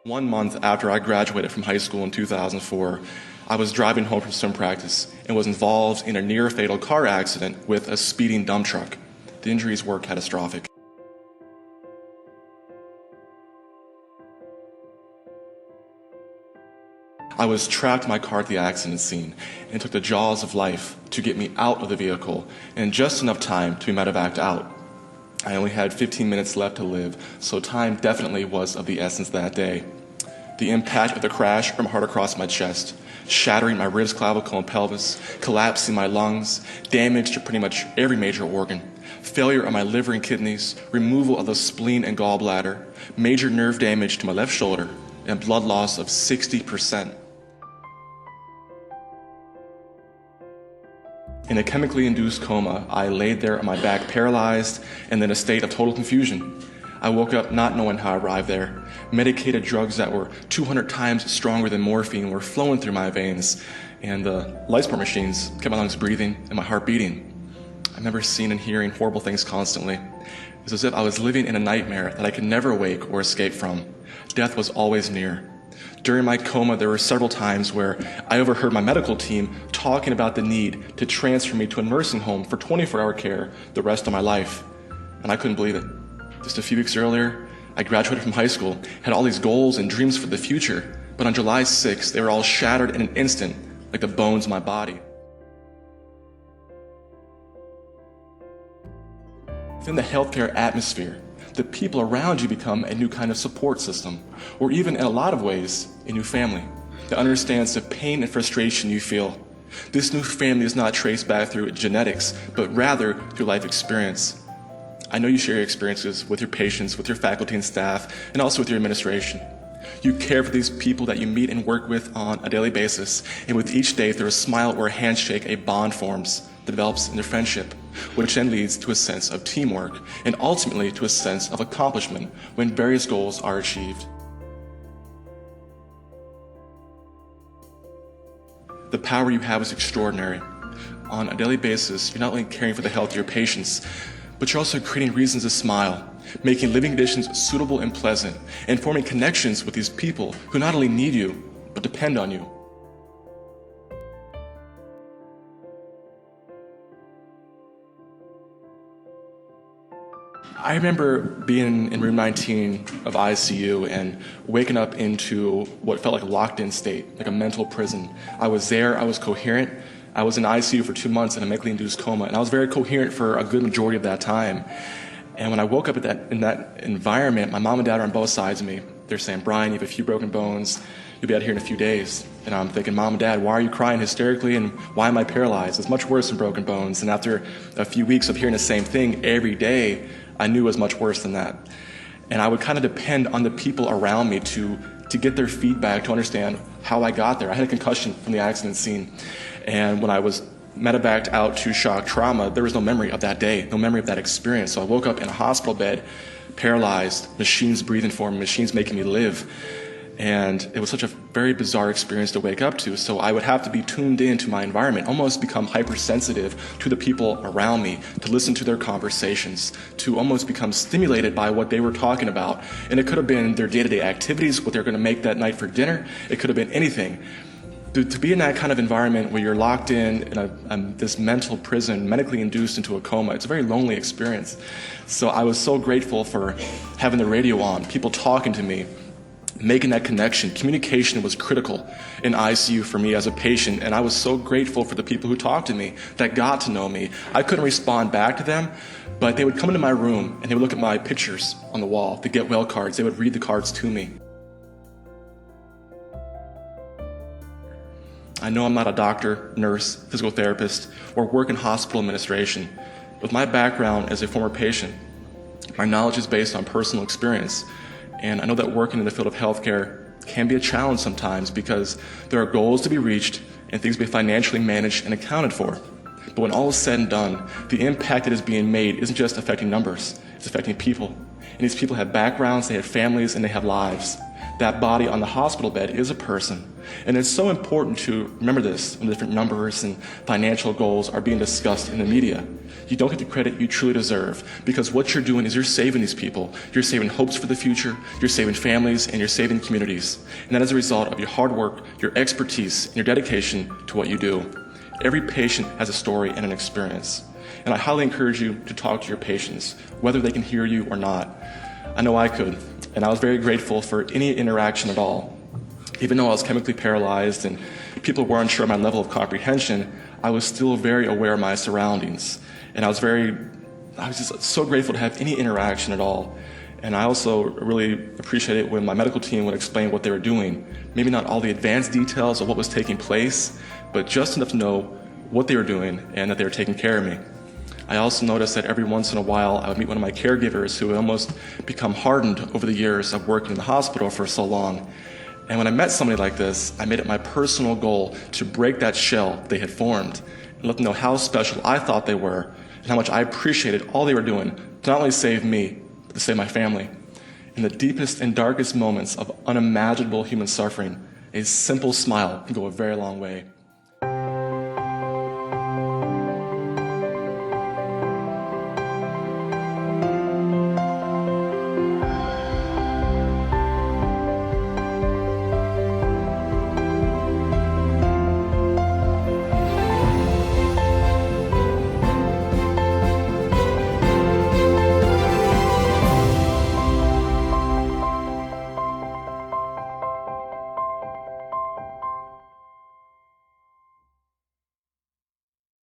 1 month after I graduated from high school in 2004, I was driving home from swim practice and was involved in a near-fatal car accident with a speeding dump truck. The injuries were catastrophic. I was trapped in my car at the accident scene, and it took the jaws of life to get me out of the vehicle and just enough time to be medevaced out. I only had 15 minutes left to live, so time definitely was of the essence that day. The impact of the crash brought my heart across my chest, shattering my ribs, clavicle, and pelvis, collapsing my lungs, damage to pretty much every major organ, failure of my liver and kidneys, removal of the spleen and gallbladder, major nerve damage to my left shoulder, and blood loss of 60%. In a chemically induced coma, I laid there on my back paralyzed and in a state of total confusion. I woke up not knowing how I arrived there. Medicated drugs that were 200 times stronger than morphine were flowing through my veins, and the life support machines kept my lungs breathing and my heart beating. I remember seeing and hearing horrible things constantly. It was as if I was living in a nightmare that I could never awake or escape from. Death was always near. During my coma, there were several times where I overheard my medical team talking about the need to transfer me to a nursing home for 24-hour care the rest of my life. And I couldn't believe it. Just a few weeks earlier, I graduated from high school, had all these goals and dreams for the future, but on July 6th, they were all shattered in an instant, like the bones in my body. Within the healthcare atmosphere, the people around you become a new kind of support system, or even in a lot of ways, a new family that understands the pain and frustration you feel. This new family is not traced back through genetics, but rather through life experience. I know you share your experiences with your patients, with your faculty and staff, and also with your administration. You care for these people that you meet and work with on a daily basis, and with each day through a smile or a handshake, a bond forms that develops in their friendship, which then leads to a sense of teamwork, and ultimately to a sense of accomplishment when various goals are achieved. The power you have is extraordinary. On a daily basis, you're not only caring for the health of your patients, but you're also creating reasons to smile, making living conditions suitable and pleasant, and forming connections with these people who not only need you, but depend on you. I remember being in room 19 of ICU and waking up into what felt like a locked-in state, like a mental prison. I was there, I was coherent. I was in ICU for 2 months in a medically induced coma, and I was very coherent for a good majority of that time. And when I woke up in that environment, my mom and dad are on both sides of me. They're saying, "Brian, you have a few broken bones. You'll be out here in a few days." And I'm thinking, "Mom and Dad, why are you crying hysterically, and why am I paralyzed? It's much worse than broken bones." And after a few weeks of hearing the same thing every day, I knew it was much worse than that. And I would kind of depend on the people around me to get their feedback, to understand how I got there. I had a concussion from the accident scene. And when I was medevaced out to shock trauma, there was no memory of that day, no memory of that experience. So I woke up in a hospital bed, paralyzed, machines breathing for me, machines making me live. And it was such a very bizarre experience to wake up to. So I would have to be tuned into my environment, almost become hypersensitive to the people around me, to listen to their conversations, to almost become stimulated by what they were talking about. And it could have been their day-to-day activities, what they're going to make that night for dinner. It could have been anything. To be in that kind of environment where you're locked in this mental prison, medically induced into a coma, it's a very lonely experience. So I was so grateful for having the radio on, people talking to me, making that connection. Communication was critical in ICU for me as a patient, and I was so grateful for the people who talked to me, that got to know me. I couldn't respond back to them, but they would come into my room and they would look at my pictures on the wall, the get well cards. They would read the cards to me. I know I'm not a doctor, nurse, physical therapist, or work in hospital administration. With my background as a former patient, my knowledge is based on personal experience. And I know that working in the field of healthcare can be a challenge sometimes because there are goals to be reached and things to be financially managed and accounted for. But when all is said and done, the impact that is being made isn't just affecting numbers, it's affecting people. And these people have backgrounds, they have families, and they have lives. That body on the hospital bed is a person. And it's so important to remember this when different numbers and financial goals are being discussed in the media. You don't get the credit you truly deserve, because what you're doing is you're saving these people. You're saving hopes for the future, you're saving families, and you're saving communities. And that is a result of your hard work, your expertise, and your dedication to what you do. Every patient has a story and an experience. And I highly encourage you to talk to your patients, whether they can hear you or not. I know I could, and I was very grateful for any interaction at all. Even though I was chemically paralyzed and people were unsure of my level of comprehension, I was still very aware of my surroundings. And I was just so grateful to have any interaction at all. And I also really appreciated when my medical team would explain what they were doing. Maybe not all the advanced details of what was taking place, but just enough to know what they were doing and that they were taking care of me. I also noticed that every once in a while I would meet one of my caregivers who had almost become hardened over the years of working in the hospital for so long. And when I met somebody like this, I made it my personal goal to break that shell they had formed and let them know how special I thought they were and how much I appreciated all they were doing to not only save me, but to save my family. In the deepest and darkest moments of unimaginable human suffering, a simple smile can go a very long way.